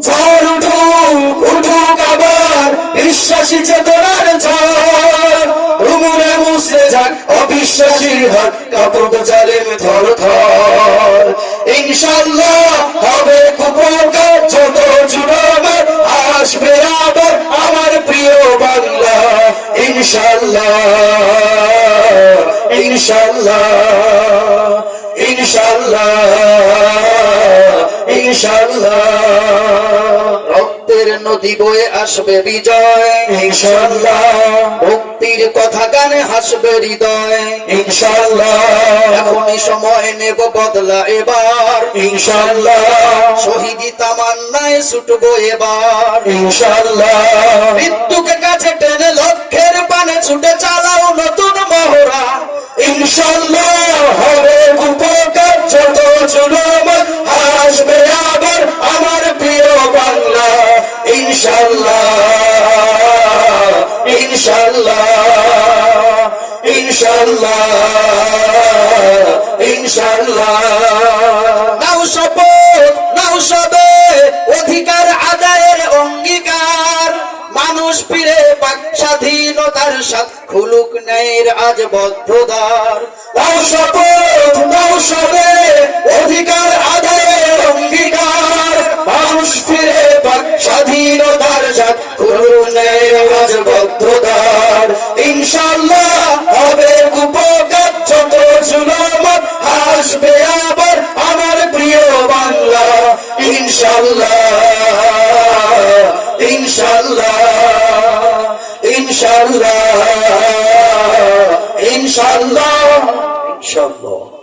ঝড় উঠুক উঠুক আবার বিশ্বাসী চেতনার ঝড়, উমরে মুসলে যাক অবিশ্বাসীর হাত, কাঁপুক জালেম থর থর। ইনশাআল্লাহ হবে কুপকার যত জুলুমের, আসবে আবার আমার প্রিয় বাংলা। ইনশাআল্লাহ ইনশাআল্লাহ ইনশাআল্লাহ ইনশাআল্লাহ। রক্তের নদী বয়ে আসবে বিজয় ইনশাআল্লাহ, মুক্তির কথা গানে হাসবে হৃদয় ইনশাআল্লাহ। এখনই সময় নেব বদলা এবার ইনশাআল্লাহ, শহীদি তামান্নায় ছুটবো এবার ইনশাআল্লাহ। মৃত্যুকে কাছে টেনে লক্ষ্যের পানে ছুটে চালাও নতুন মহড়া ইনশাআল্লাহ, হবে উপকার যত জুলুম, আসবে আবার আমার প্রিয় বাংলা ইনশাআল্লাহ ইনশাআল্লাহ ইনশাআল্লাহ ইনশাআল্লাহ। নাও শপথ নাও সবে অধিকার আদায়ের অঙ্গীকার, মানুষ ফিরে পাক স্বাধীনতার স্বাদ, খুলুক ন্যায়ের আজ বদ্ধদ্বার। নাও শপথ নাও সবে অধিকার আদায়ের অঙ্গীকার, মানুষ ফিরে পাক স্বাধীনতার স্বাদ, খুলুক ন্যায়ের আজ বদ্ধদ্বার। ইনশাআল্লাহ হবে উপকার যত জুলুম, আসবে আবার আমার প্রিয় বাংলা ইনশাআল্লাহ ইনশাআল্লাহ ইনশাআল্লাহ ইনশাআল্লাহ ইনশাআল্লাহ।